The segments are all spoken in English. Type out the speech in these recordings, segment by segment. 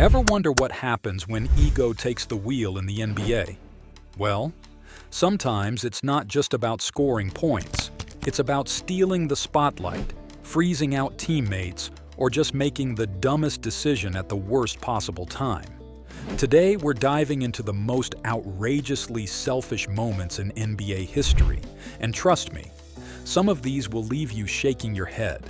Ever wonder what happens when ego takes the wheel in the NBA? Well, sometimes it's not just about scoring points. It's about stealing the spotlight, freezing out teammates, or just making the dumbest decision at the worst possible time. Today, we're diving into the most outrageously selfish moments in NBA history. And trust me, some of these will leave you shaking your head.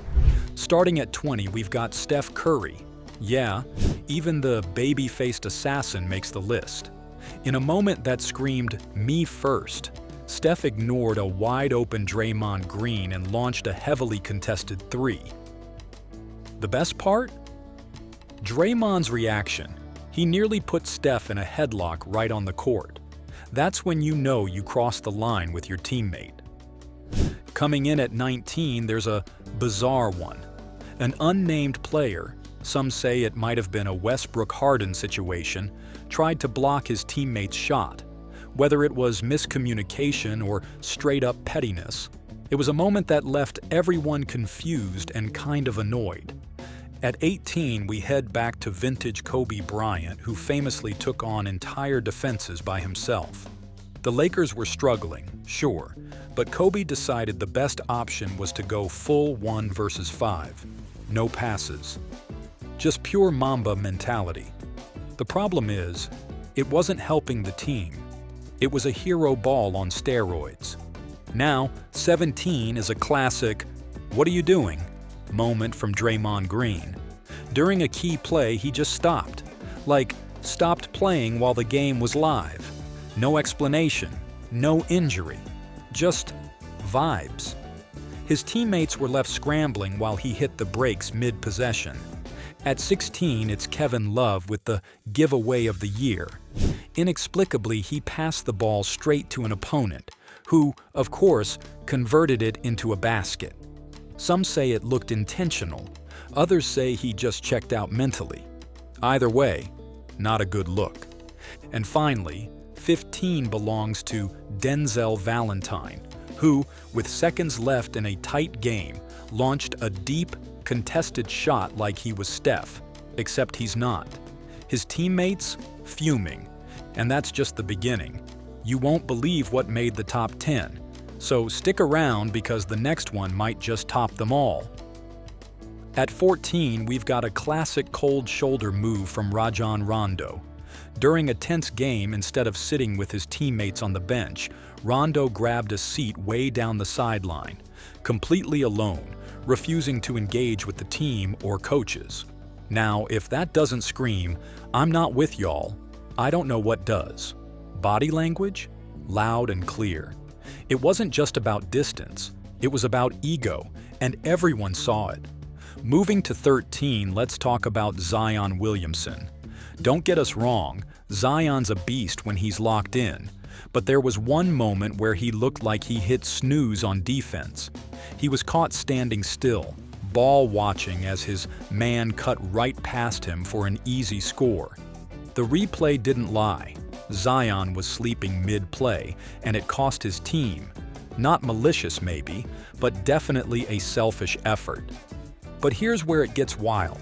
Starting at 20, we've got Steph Curry. Yeah, even the baby-faced assassin makes the list. In a moment that screamed, "Me first," Steph ignored a wide-open Draymond Green and launched a heavily contested three. The best part? Draymond's reaction. He nearly put Steph in a headlock right on the court. That's when you know you crossed the line with your teammate. Coming in at 19, there's a bizarre one. An unnamed player, some say it might have been a Westbrook-Harden situation, tried to block his teammate's shot. Whether it was miscommunication or straight-up pettiness, it was a moment that left everyone confused and kind of annoyed. At 18, we head back to vintage Kobe Bryant, who famously took on entire defenses by himself. The Lakers were struggling, sure, but Kobe decided the best option was to go full 1 versus 5. No passes. Just pure Mamba mentality. The problem is, it wasn't helping the team. It was a hero ball on steroids. Now, 17 is a classic, "What are you doing?" moment from Draymond Green. During a key play, he just stopped. Like, stopped playing while the game was live. No explanation, no injury, just vibes. His teammates were left scrambling while he hit the brakes mid-possession. At 16, it's Kevin Love with the giveaway of the year. Inexplicably, he passed the ball straight to an opponent, who, of course, converted it into a basket. Some say it looked intentional, others say he just checked out mentally. Either way, not a good look. And finally, 15 belongs to Denzel Valentine, who, with seconds left in a tight game, launched a deep, contested shot like he was Steph, except he's not. His teammates? Fuming. And that's just the beginning. You won't believe what made the top 10, so stick around because the next one might just top them all. At 14, we've got a classic cold shoulder move from Rajon Rondo. During a tense game, instead of sitting with his teammates on the bench, Rondo grabbed a seat way down the sideline, completely alone, refusing to engage with the team or coaches. Now, if that doesn't scream, "I'm not with y'all," I don't know what does. Body language? Loud and clear. It wasn't just about distance, it was about ego, and everyone saw it. Moving to 13, let's talk about Zion Williamson. Don't get us wrong, Zion's a beast when he's locked in, but there was one moment where he looked like he hit snooze on defense. He was caught standing still, ball watching as his man cut right past him for an easy score. The replay didn't lie. Zion was sleeping mid-play, and it cost his team. Not malicious maybe, but definitely a selfish effort. But here's where it gets wild.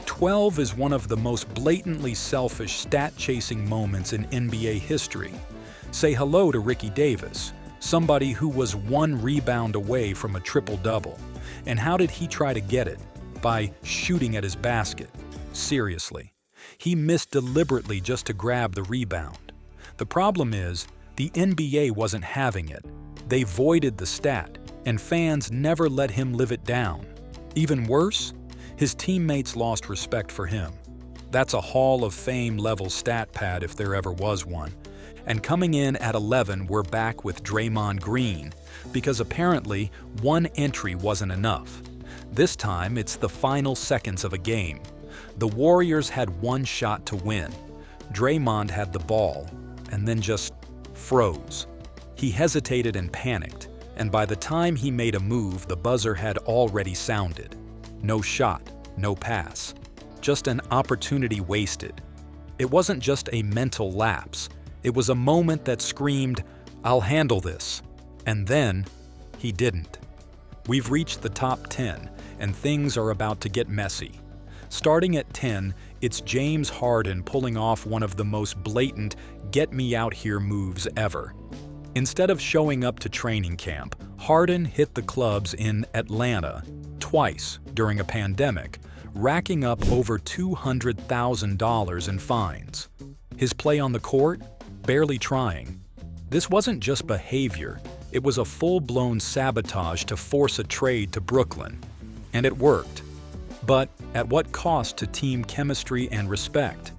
12 is one of the most blatantly selfish stat-chasing moments in NBA history. Say hello to Ricky Davis, somebody who was 1 rebound away from a triple-double. And how did he try to get it? By shooting at his basket. Seriously. He missed deliberately just to grab the rebound. The problem is, the NBA wasn't having it. They voided the stat, and fans never let him live it down. Even worse, his teammates lost respect for him. That's a Hall of Fame level stat pad if there ever was one. And coming in at 11, we're back with Draymond Green, because apparently one entry wasn't enough. This time, it's the final seconds of a game. The Warriors had one shot to win. Draymond had the ball, and then just froze. He hesitated and panicked, and by the time he made a move, the buzzer had already sounded. No shot, no pass. Just an opportunity wasted. It wasn't just a mental lapse. It was a moment that screamed, "I'll handle this." And then, he didn't. We've reached the top 10, and things are about to get messy. Starting at 10, it's James Harden pulling off one of the most blatant get-me-out-here moves ever. Instead of showing up to training camp, Harden hit the clubs in Atlanta twice during a pandemic, racking up over $200,000 in fines. His play on the court? Barely trying. This wasn't just behavior, it was a full-blown sabotage to force a trade to Brooklyn. And it worked. But at what cost to team chemistry and respect?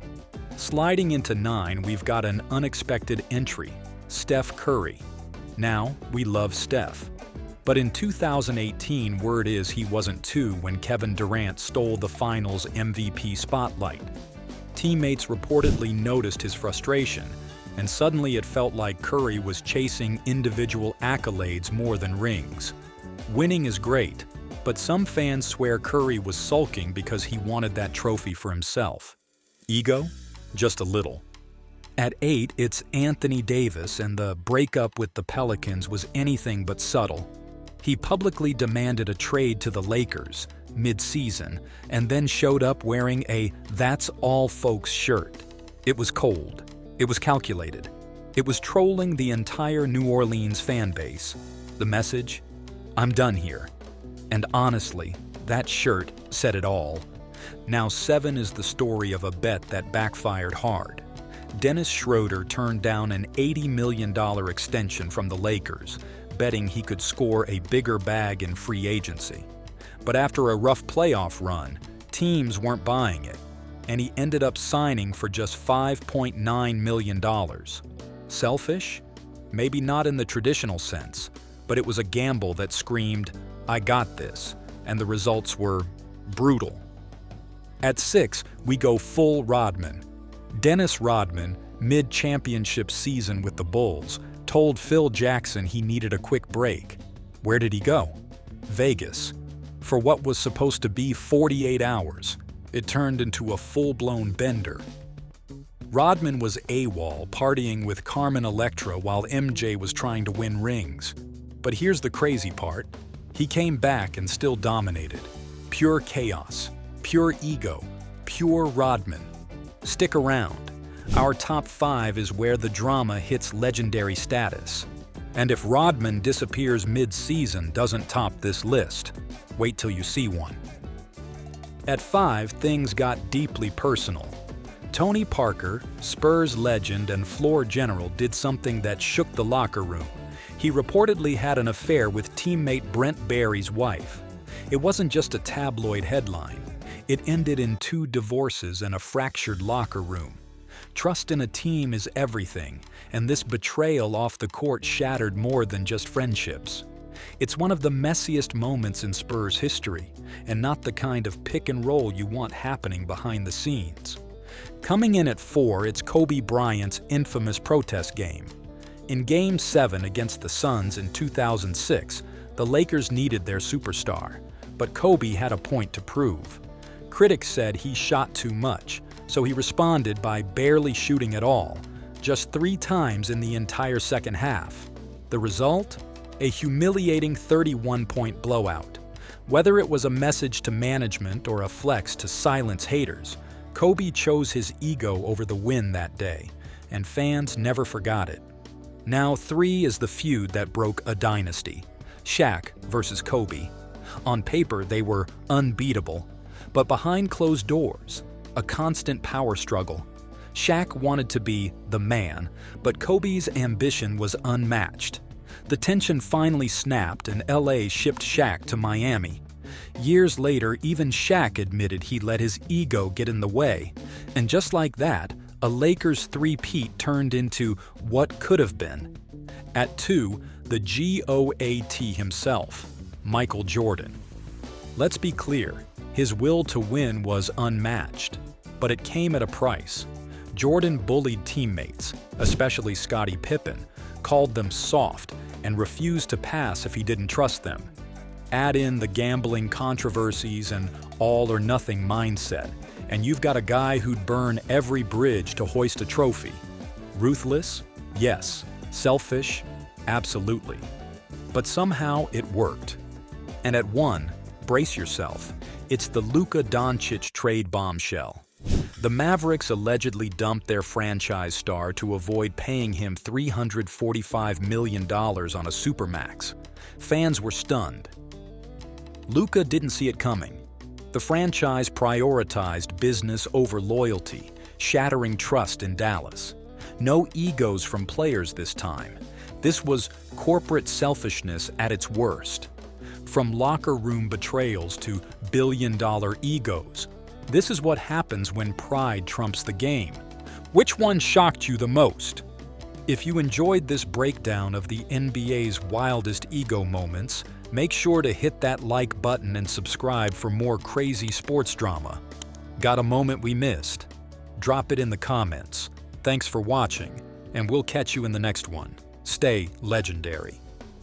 Sliding into 9, we've got an unexpected entry, Steph Curry. Now, we love Steph. But in 2018, word is he wasn't 2 when Kevin Durant stole the finals MVP spotlight. Teammates reportedly noticed his frustration, and suddenly it felt like Curry was chasing individual accolades more than rings. Winning is great, but some fans swear Curry was sulking because he wanted that trophy for himself. Ego? Just a little. At 8, it's Anthony Davis, and the breakup with the Pelicans was anything but subtle. He publicly demanded a trade to the Lakers mid-season and then showed up wearing a "That's All Folks" shirt. It was cold. It was calculated. It was trolling the entire New Orleans fan base. The message? I'm done here. And honestly, that shirt said it all. Now 7 is the story of a bet that backfired hard. Dennis Schroeder turned down an $80 million extension from the Lakers, betting he could score a bigger bag in free agency. But after a rough playoff run, teams weren't buying it, and he ended up signing for just $5.9 million. Selfish? Maybe not in the traditional sense, but it was a gamble that screamed, "I got this," and the results were brutal. At 6, we go full Rodman. Dennis Rodman, mid-championship season with the Bulls, told Phil Jackson he needed a quick break. Where did he go? Vegas. For what was supposed to be 48 hours, it turned into a full-blown bender. Rodman was AWOL, partying with Carmen Electra while MJ was trying to win rings. But here's the crazy part. He came back and still dominated. Pure chaos, pure ego, pure Rodman. Stick around. Our top 5 is where the drama hits legendary status. And if Rodman disappears mid-season doesn't top this list, wait till you see one. At 5, things got deeply personal. Tony Parker, Spurs legend and floor general, did something that shook the locker room. He reportedly had an affair with teammate Brent Barry's wife. It wasn't just a tabloid headline. It ended in 2 divorces and a fractured locker room. Trust in a team is everything, and this betrayal off the court shattered more than just friendships. It's one of the messiest moments in Spurs history, and not the kind of pick and roll you want happening behind the scenes. Coming in at 4, it's Kobe Bryant's infamous protest game. In Game 7 against the Suns in 2006, the Lakers needed their superstar, but Kobe had a point to prove. Critics said he shot too much, so he responded by barely shooting at all, just 3 times in the entire second half. The result? A humiliating 31-point blowout. Whether it was a message to management or a flex to silence haters, Kobe chose his ego over the win that day, and fans never forgot it. Now 3 is the feud that broke a dynasty. Shaq versus Kobe. On paper, they were unbeatable, but behind closed doors, a constant power struggle. Shaq wanted to be the man, but Kobe's ambition was unmatched. The tension finally snapped and LA shipped Shaq to Miami. Years later, even Shaq admitted he let his ego get in the way. And just like that, a Lakers three-peat turned into what could have been. At 2, the GOAT himself, Michael Jordan. Let's be clear, his will to win was unmatched, but it came at a price. Jordan bullied teammates, especially Scottie Pippen, called them soft, and refused to pass if he didn't trust them. Add in the gambling controversies and all-or-nothing mindset, and you've got a guy who'd burn every bridge to hoist a trophy. Ruthless? Yes. Selfish? Absolutely. But somehow it worked. And at 1, brace yourself, It's the Luka Doncic trade bombshell. The Mavericks allegedly dumped their franchise star to avoid paying him $345 million on a supermax. Fans were stunned. Luka didn't see it coming. The franchise prioritized business over loyalty, shattering trust in Dallas. No egos from players this time. This was corporate selfishness at its worst. From locker room betrayals to billion-dollar egos, this is what happens when pride trumps the game. Which one shocked you the most? If you enjoyed this breakdown of the NBA's wildest ego moments, make sure to hit that like button and subscribe for more crazy sports drama. Got a moment we missed? Drop it in the comments. Thanks for watching, and we'll catch you in the next one. Stay legendary.